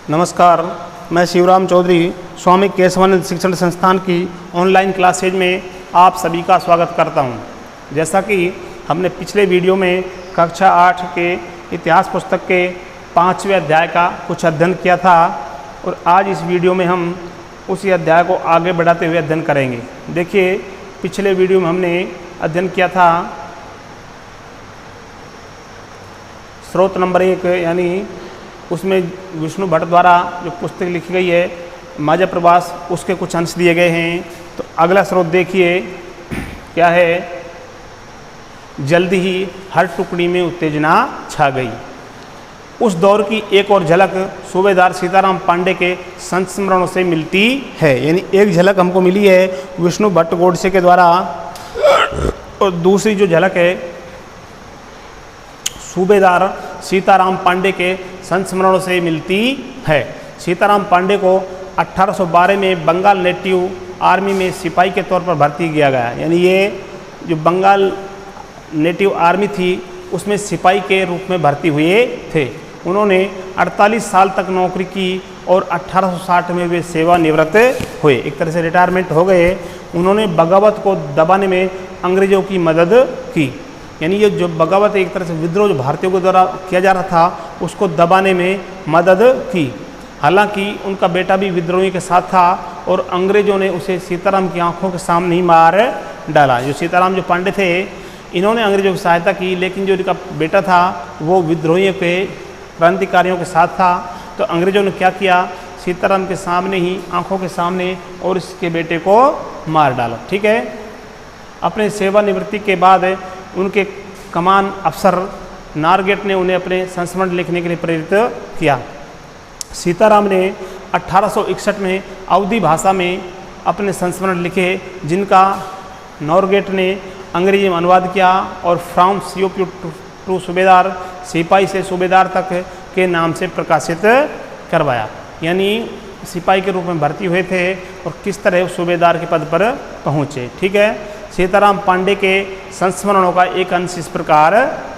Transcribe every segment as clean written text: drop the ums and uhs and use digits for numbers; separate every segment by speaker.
Speaker 1: नमस्कार, मैं शिवराम चौधरी स्वामी केशवानंद शिक्षण संस्थान की ऑनलाइन क्लासेज में आप सभी का स्वागत करता हूं। जैसा कि हमने पिछले वीडियो में कक्षा 8 के इतिहास पुस्तक के 5वें अध्याय का कुछ अध्ययन किया था और आज इस वीडियो में हम उसी अध्याय को आगे बढ़ाते हुए अध्ययन करेंगे। देखिए, पिछले वीडियो में हमने अध्ययन किया था स्रोत नंबर 1, यानी उसमें विष्णु भट्ट द्वारा जो पुस्तक लिखी गई है माया प्रवास, उसके कुछ अंश दिए गए हैं। तो अगला स्रोत देखिए क्या है, जल्दी ही हर टुकड़ी में उत्तेजना छा गई। उस दौर की एक और झलक सूबेदार सीताराम पांडे के संस्मरणों से मिलती है। यानी एक झलक हमको मिली है विष्णु भट्ट गोडसे के द्वारा और दूसरी जो झलक है सूबेदार सीताराम पांडे के संस्मरणों से मिलती है। सीताराम पांडे को 1812 में बंगाल नेटिव आर्मी में सिपाही के तौर पर भर्ती किया गया। यानी ये जो बंगाल नेटिव आर्मी थी उसमें सिपाही के रूप में भर्ती हुए थे। उन्होंने 48 साल तक नौकरी की और 1860 में वे सेवानिवृत्त हुए, एक तरह से रिटायरमेंट हो गए। उन्होंने बगावत को दबाने में अंग्रेज़ों की मदद की। यानी ये जो बगावत एक तरह से विद्रोह जो भारतीयों के द्वारा किया जा रहा था उसको दबाने में मदद की। हालांकि उनका बेटा भी विद्रोही के साथ था और अंग्रेज़ों ने उसे सीताराम की आंखों के सामने ही मार डाला। जो सीताराम जो पांडे थे इन्होंने अंग्रेज़ों की सहायता की, लेकिन जो इनका बेटा था वो विद्रोहियों के क्रांतिकारियों के साथ था। तो अंग्रेज़ों ने क्या किया, सीताराम के सामने ही, आंखों के सामने, और इसके बेटे को मार डाला। ठीक है। अपने सेवानिवृत्ति के बाद उनके कमान अफसर नारगेट ने उन्हें अपने संस्मरण लिखने के लिए प्रेरित किया। सीताराम ने 1861 में अवधी भाषा में अपने संस्मरण लिखे, जिनका नॉरगेट ने अंग्रेजी में अनुवाद किया और फ्रॉम सीओपी टू सूबेदार, सिपाही से सूबेदार तक के नाम से प्रकाशित करवाया। यानी सिपाही के रूप में भर्ती हुए थे और किस तरह सूबेदार के पद पर पहुँचे। ठीक है। सीताराम पांडे के संस्मरणों का एक अंश इस प्रकार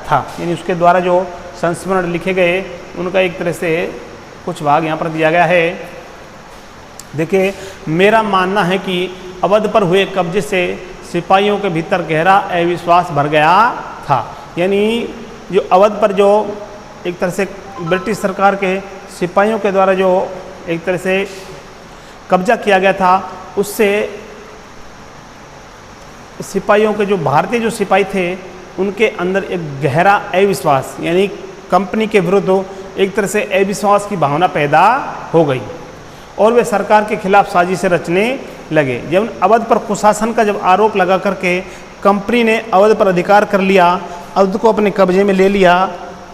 Speaker 1: था। यानी उसके द्वारा जो संस्मरण लिखे गए उनका एक तरह से कुछ भाग यहाँ पर दिया गया है। देखिए, मेरा मानना है कि अवध पर हुए कब्जे से सिपाहियों के भीतर गहरा अविश्वास भर गया था। यानी जो अवध पर जो एक तरह से ब्रिटिश सरकार के सिपाहियों के द्वारा जो एक तरह से कब्जा किया गया था, उससे सिपाहियों के जो भारतीय जो सिपाही थे उनके अंदर एक गहरा अविश्वास, यानी कंपनी के विरुद्ध एक तरह से अविश्वास की भावना पैदा हो गई और वे सरकार के खिलाफ साजिशें रचने लगे। जब अवध पर कुशासन का जब आरोप लगा करके कंपनी ने अवध पर अधिकार कर लिया, अवध को अपने कब्जे में ले लिया,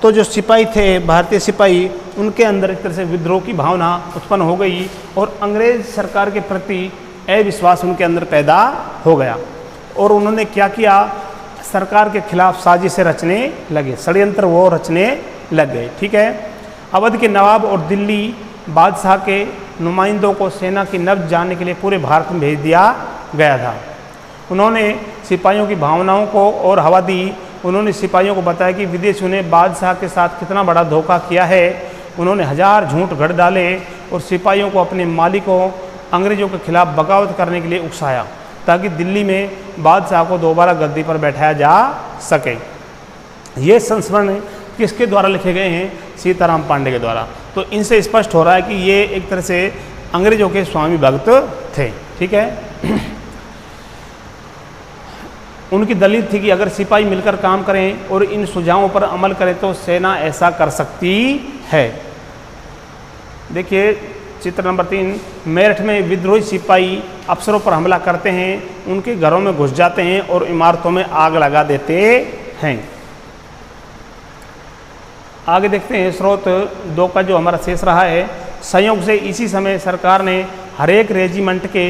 Speaker 1: तो जो सिपाही थे, भारतीय सिपाही, उनके अंदर एक तरह से विद्रोह की भावना उत्पन्न हो गई और अंग्रेज सरकार के प्रति अविश्वास उनके अंदर पैदा हो गया। और उन्होंने क्या किया, सरकार के खिलाफ साजिशें रचने लगे, षड्यंत्र वो रचने लग गए। ठीक है। अवध के नवाब और दिल्ली बादशाह के नुमाइंदों को सेना की नब्ज जानने के लिए पूरे भारत में भेज दिया गया था। उन्होंने सिपाहियों की भावनाओं को और हवा दी। उन्होंने सिपाहियों को बताया कि विदेशियों ने बादशाह के साथ कितना बड़ा धोखा किया है। उन्होंने हजार झूठ गढ़ डाले और सिपाहियों को अपने मालिकों अंग्रेज़ों के खिलाफ बगावत करने के लिए उकसाया ताकि दिल्ली में बादशाह को दोबारा गद्दी पर बैठाया जा सके। ये संस्मरण किसके द्वारा लिखे गए हैं? सीताराम पांडे के द्वारा। तो इनसे स्पष्ट हो रहा है कि ये एक तरह से अंग्रेजों के स्वामी भक्त थे। ठीक है। उनकी दलील थी कि अगर सिपाही मिलकर काम करें और इन सुझावों पर अमल करें तो सेना ऐसा कर सकती है। देखिए चित्र नंबर 3, मेरठ में विद्रोही सिपाही अफसरों पर हमला करते हैं, उनके घरों में घुस जाते हैं और इमारतों में आग लगा देते हैं। आगे देखते हैं स्रोत 2 का जो हमारा शेष रहा है। संयोग से इसी समय सरकार ने हर एक रेजिमेंट के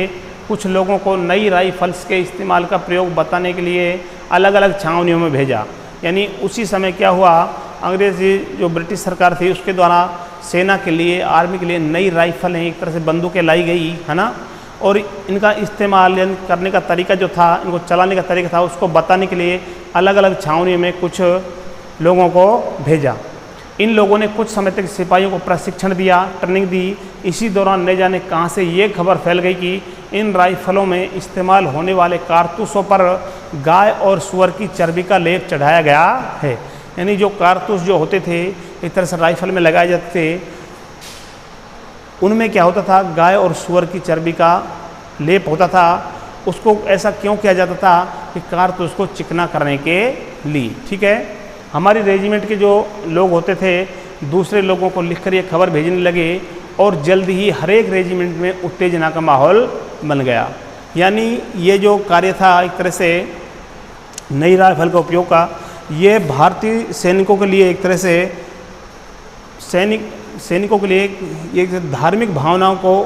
Speaker 1: कुछ लोगों को नई राइफल्स के इस्तेमाल का प्रयोग बताने के लिए अलग अलग छावनियों में भेजा। यानी उसी समय क्या हुआ, अंग्रेजी जो ब्रिटिश सरकार थी उसके द्वारा सेना के लिए, आर्मी के लिए नई राइफलें, एक तरह से बंदूकें लाई गई, है ना। और इनका इस्तेमाल करने का तरीका जो था, इनको चलाने का तरीका था, उसको बताने के लिए अलग अलग छावनियों में कुछ लोगों को भेजा। इन लोगों ने कुछ समय तक सिपाहियों को प्रशिक्षण दिया, ट्रेनिंग दी। इसी दौरान न जाने कहाँ से ये खबर फैल गई कि इन राइफलों में इस्तेमाल होने वाले कारतूसों पर गाय और सूअर की चर्बी का लेप चढ़ाया गया है। यानी जो कारतूस जो होते थे एक तरह से राइफल में लगाए जाते थे, उनमें क्या होता था, गाय और सूअर की चर्बी का लेप होता था। उसको ऐसा क्यों किया जाता था कि कारतूस को चिकना करने के लिए। ठीक है, हमारी रेजिमेंट के जो लोग होते थे दूसरे लोगों को लिखकर ये खबर भेजने लगे और जल्द ही हर एक रेजिमेंट में उत्तेजना का माहौल बन गया। यानी ये जो कार्य था एक तरह से नई राइफल का उपयोग का, ये भारतीय सैनिकों के लिए एक तरह से सैनिकों के लिए एक धार्मिक भावनाओं को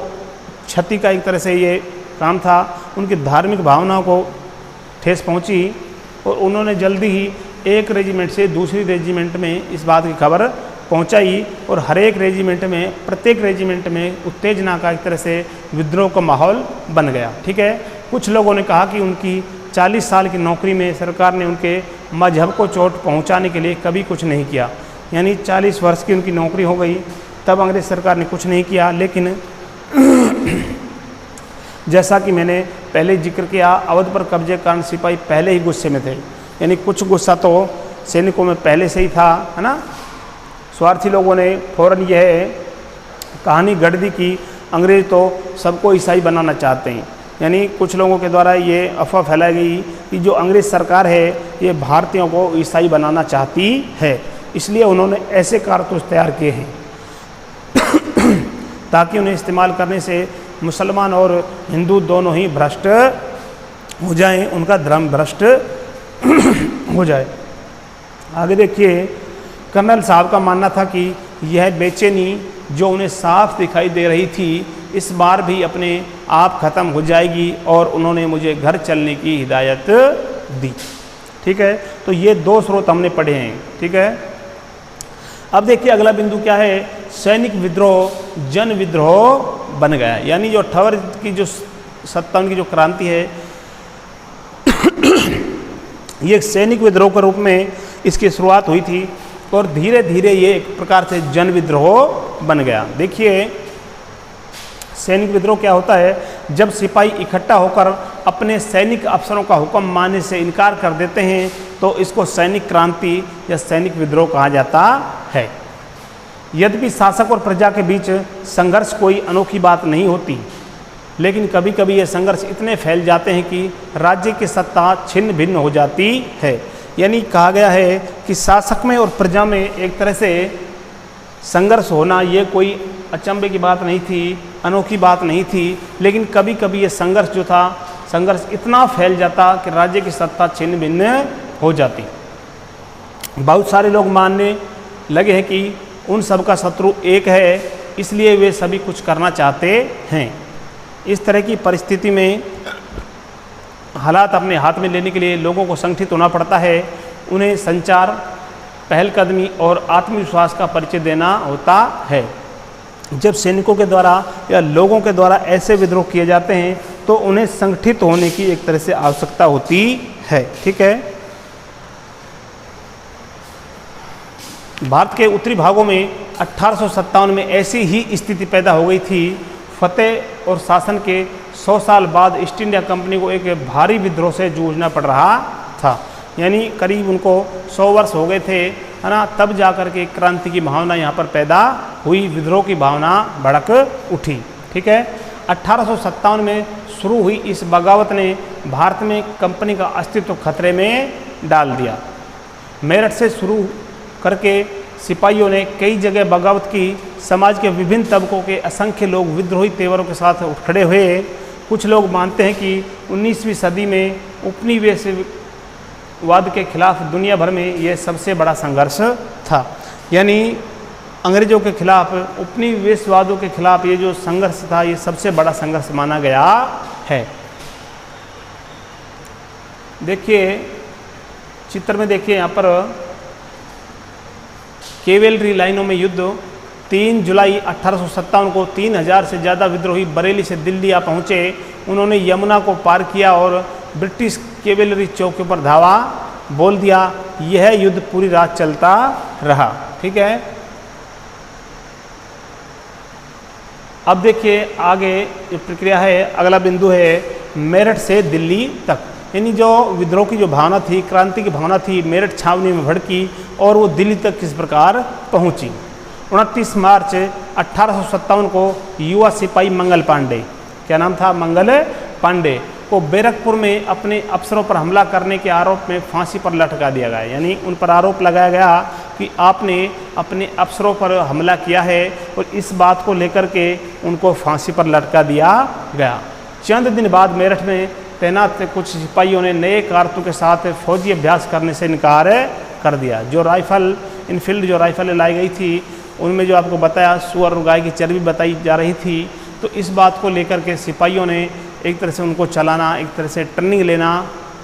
Speaker 1: क्षति का एक तरह से ये काम था। उनकी धार्मिक भावनाओं को ठेस पहुंची और उन्होंने जल्दी ही एक रेजिमेंट से दूसरी रेजिमेंट में इस बात की खबर पहुंचाई और हर एक रेजिमेंट में, प्रत्येक रेजिमेंट में उत्तेजना का एक तरह से विद्रोह का माहौल बन गया। ठीक है, कुछ लोगों ने कहा कि उनकी 40 साल की नौकरी में सरकार ने उनके मजहब को चोट पहुंचाने के लिए कभी कुछ नहीं किया। यानी 40 वर्ष की उनकी नौकरी हो गई, तब अंग्रेज सरकार ने कुछ नहीं किया। लेकिन जैसा कि मैंने पहले जिक्र किया, अवध पर कब्जे के कारण सिपाही पहले ही गुस्से में थे। यानी कुछ गुस्सा तो सैनिकों में पहले से ही था, है ना। स्वार्थी लोगों ने फौरन यह कहानी गढ़ दी कि अंग्रेज तो सबको ईसाई बनाना चाहते हैं। यानी कुछ लोगों के द्वारा ये अफवाह फैलाई गई कि जो अंग्रेज सरकार है ये भारतीयों को ईसाई बनाना चाहती है, इसलिए उन्होंने ऐसे कारतूस तैयार किए हैं ताकि उन्हें इस्तेमाल करने से मुसलमान और हिंदू दोनों ही भ्रष्ट हो जाएं, उनका धर्म भ्रष्ट हो जाए। आगे देखिए, कर्नल साहब का मानना था कि यह बेचैनी जो उन्हें साफ दिखाई दे रही थी इस बार भी अपने आप ख़त्म हो जाएगी और उन्होंने मुझे घर चलने की हिदायत दी। ठीक है, तो ये दो स्रोत हमने पढ़े हैं। ठीक है, अब देखिए अगला बिंदु क्या है, सैनिक विद्रोह जन विद्रोह बन गया। यानी जो 58 की जो 57 की जो क्रांति है ये एक सैनिक विद्रोह के रूप में इसकी शुरुआत हुई थी और धीरे धीरे ये एक प्रकार से जन विद्रोह बन गया। देखिए सैनिक विद्रोह क्या होता है, जब सिपाही इकट्ठा होकर अपने सैनिक अफसरों का हुक्म मानने से इनकार कर देते हैं तो इसको सैनिक क्रांति या सैनिक विद्रोह कहा जाता है। यद्यपि शासक और प्रजा के बीच संघर्ष कोई अनोखी बात नहीं होती, लेकिन कभी कभी ये संघर्ष इतने फैल जाते हैं कि राज्य की सत्ता छिन्न भिन्न हो जाती है। यानी कहा गया है कि शासक में और प्रजा में एक तरह से संघर्ष होना ये कोई अचंभे की बात नहीं थी, अनोखी बात नहीं थी, लेकिन कभी कभी ये संघर्ष जो था, संघर्ष इतना फैल जाता कि राज्य की सत्ता छिन्न भिन्न हो जाती। बहुत सारे लोग मानने लगे हैं कि उन सब का शत्रु एक है, इसलिए वे सभी कुछ करना चाहते हैं। इस तरह की परिस्थिति में हालात अपने हाथ में लेने के लिए लोगों को संगठित होना पड़ता है। उन्हें संचार, पहलकदमी और आत्मविश्वास का परिचय देना होता है। जब सैनिकों के द्वारा या लोगों के द्वारा ऐसे विद्रोह किए जाते हैं तो उन्हें संगठित होने की एक तरह से आवश्यकता होती है। ठीक है, भारत के उत्तरी भागों में 1857 में ऐसी ही स्थिति पैदा हो गई थी। फतेह और शासन के 100 साल बाद ईस्ट इंडिया कंपनी को एक भारी विद्रोह से जूझना पड़ रहा था। यानी करीब उनको 100 वर्ष हो गए थे, है ना, तब जाकर के क्रांति की भावना यहाँ पर पैदा हुई, विद्रोह की भावना भड़क उठी। ठीक है, 1857 में शुरू हुई इस बगावत ने भारत में कंपनी का अस्तित्व खतरे में डाल दिया। मेरठ से शुरू करके सिपाहियों ने कई जगह बगावत की। समाज के विभिन्न तबकों के असंख्य लोग विद्रोही तेवरों के साथ उठ खड़े हुए। कुछ लोग मानते हैं कि 19वीं सदी में उपनिवेशवाद के खिलाफ दुनिया भर में यह सबसे बड़ा संघर्ष था। यानी अंग्रेजों के खिलाफ, उपनिवेशवादों के खिलाफ ये जो संघर्ष था ये सबसे बड़ा संघर्ष माना गया है। देखिए चित्र में देखिए यहाँ पर कैवेलरी लाइनों में युद्ध 3 जुलाई 1857 को 3000 से ज़्यादा विद्रोही बरेली से दिल्ली आ पहुँचे। उन्होंने यमुना को पार किया और ब्रिटिश कैवेलरी चौकियों पर धावा बोल दिया। यह युद्ध पूरी रात चलता रहा। ठीक है, अब देखिए आगे जो प्रक्रिया है, अगला बिंदु है मेरठ से दिल्ली तक। यानी जो विद्रोह की जो भावना थी, क्रांति की भावना थी, मेरठ छावनी में भड़की और वो दिल्ली तक किस प्रकार पहुंची। 29 मार्च 1857 को युवा सिपाही मंगल पांडे, क्या नाम था, मंगल पांडे, को बैरकपुर में अपने अफसरों पर हमला करने के आरोप में फांसी पर लटका दिया गया। यानी उन पर आरोप लगाया गया कि आपने अपने अफसरों पर हमला किया है और इस बात को लेकर के उनको फांसी पर लटका दिया गया। चंद दिन बाद मेरठ में तैनात कुछ सिपाहियों ने नए कारतूसों के साथ फौजी अभ्यास करने से इनकार कर दिया। जो राइफल, इनफील्ड जो राइफलें लाई गई थी उनमें जो आपको बताया सुअर और गाय की चर्बी बताई जा रही थी, तो इस बात को लेकर के सिपाहियों ने एक तरह से उनको चलाना, एक तरह से ट्रेनिंग लेना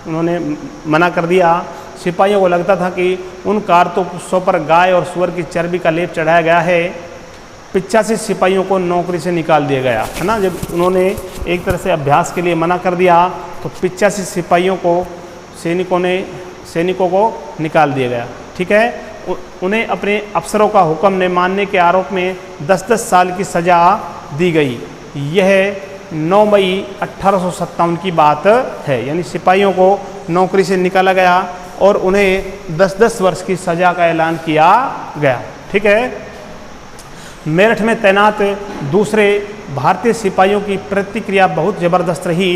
Speaker 1: उन्होंने मना कर दिया। सिपाहियों को लगता था कि उन कारतूसों पर गाय और सुअर की चर्बी का लेप चढ़ाया गया है। 85 सिपाहियों को नौकरी से निकाल दिया गया, है ना। जब उन्होंने एक तरह से अभ्यास के लिए मना कर दिया तो 85 सिपाहियों को सैनिकों को निकाल दिया गया। ठीक है, उन्हें अपने अफसरों का हुक्म न मानने के आरोप में 10-10 साल की सज़ा दी गई। यह 9 मई 1857 की बात है। यानी सिपाहियों को नौकरी से निकाला गया और उन्हें 10-10 वर्ष की सज़ा का ऐलान किया गया। ठीक है, मेरठ में तैनात दूसरे भारतीय सिपाहियों की प्रतिक्रिया बहुत ज़बरदस्त रही।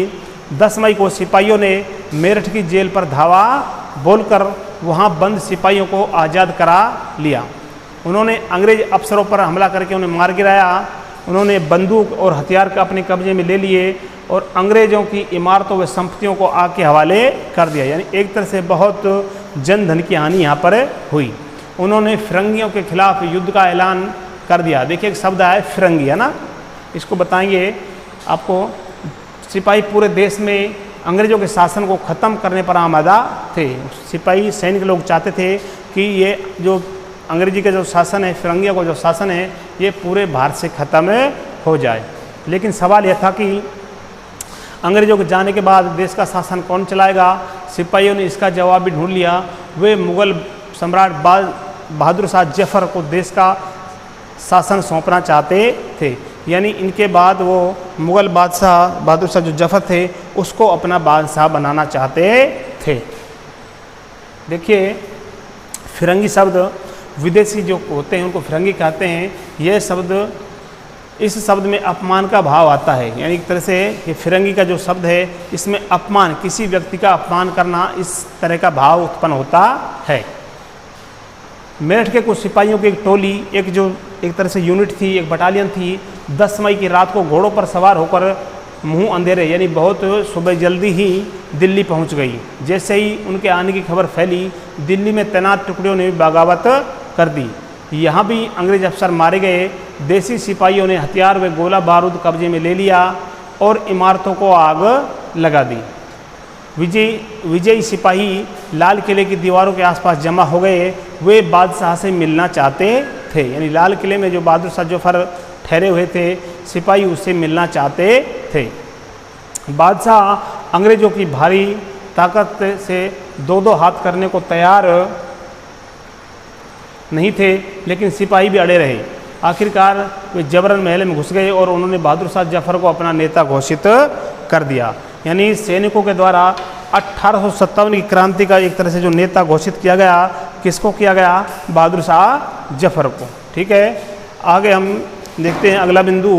Speaker 1: 10 मई को सिपाहियों ने मेरठ की जेल पर धावा बोलकर वहां बंद सिपाहियों को आज़ाद करा लिया। उन्होंने अंग्रेज अफसरों पर हमला करके उन्हें मार गिराया। उन्होंने बंदूक और हथियार का अपने कब्जे में ले लिए और अंग्रेज़ों की इमारतों व संपत्तियों को आग के हवाले कर दिया। यानी एक तरह से बहुत जन धन की हानि यहाँ पर हुई। उन्होंने फिरंगियों के खिलाफ युद्ध का ऐलान कर दिया। देखिए एक शब्द है फिरंगी, है ना, इसको बताएंगे आपको। सिपाही पूरे देश में अंग्रेज़ों के शासन को ख़त्म करने पर आमादा थे। सिपाही सैनिक लोग चाहते थे कि ये जो अंग्रेजी का जो शासन है, फिरंगियों का जो शासन है, ये पूरे भारत से ख़त्म हो जाए। लेकिन सवाल यह था कि अंग्रेज़ों के जाने के बाद देश का शासन कौन चलाएगा। सिपाहियों ने इसका जवाब भी ढूंढ लिया। वे मुग़ल सम्राट बहादुर शाह जफ़र को देश का शासन सौंपना चाहते थे। यानी इनके बाद वो मुग़ल बादशाह बहादुर शाह जो जफ़र थे उसको अपना बादशाह बनाना चाहते थे। देखिए फिरंगी शब्द, विदेशी जो होते हैं उनको फिरंगी कहते हैं। यह शब्द, इस शब्द में अपमान का भाव आता है। यानी एक तरह से ये फिरंगी का जो शब्द है इसमें अपमान, किसी व्यक्ति का अपमान करना, इस तरह का भाव उत्पन्न होता है। मेरठ के कुछ सिपाहियों की एक टोली, एक तरह से यूनिट थी, एक बटालियन थी, 10 मई की रात को घोड़ों पर सवार होकर मुंह अंधेरे, यानी बहुत सुबह जल्दी ही दिल्ली पहुंच गई। जैसे ही उनके आने की खबर फैली, दिल्ली में तैनात टुकड़ियों ने भी बगावत कर दी। यहाँ भी अंग्रेज अफसर मारे गए। देसी सिपाहियों ने हथियार व गोला बारूद कब्जे में ले लिया और इमारतों को आग लगा दी। विजयी सिपाही लाल किले की दीवारों के आसपास जमा हो गए। वे बादशाह से मिलना चाहते थे। यानी लाल किले में जो बहादुर शाह जफर ठहरे हुए थे, सिपाही उससे मिलना चाहते थे। बादशाह अंग्रेज़ों की भारी ताकत से 2-2 हाथ करने को तैयार नहीं थे, लेकिन सिपाही भी अड़े रहे। आखिरकार वे जबरन महल में घुस गए और उन्होंने बहादुर शाह जफर को अपना नेता घोषित कर दिया। यानी सैनिकों के द्वारा 1857 की क्रांति का एक तरह से जो नेता घोषित किया गया, किसको किया गया? बहादुर शाह जफर को। ठीक है, आगे हम देखते हैं अगला बिंदु।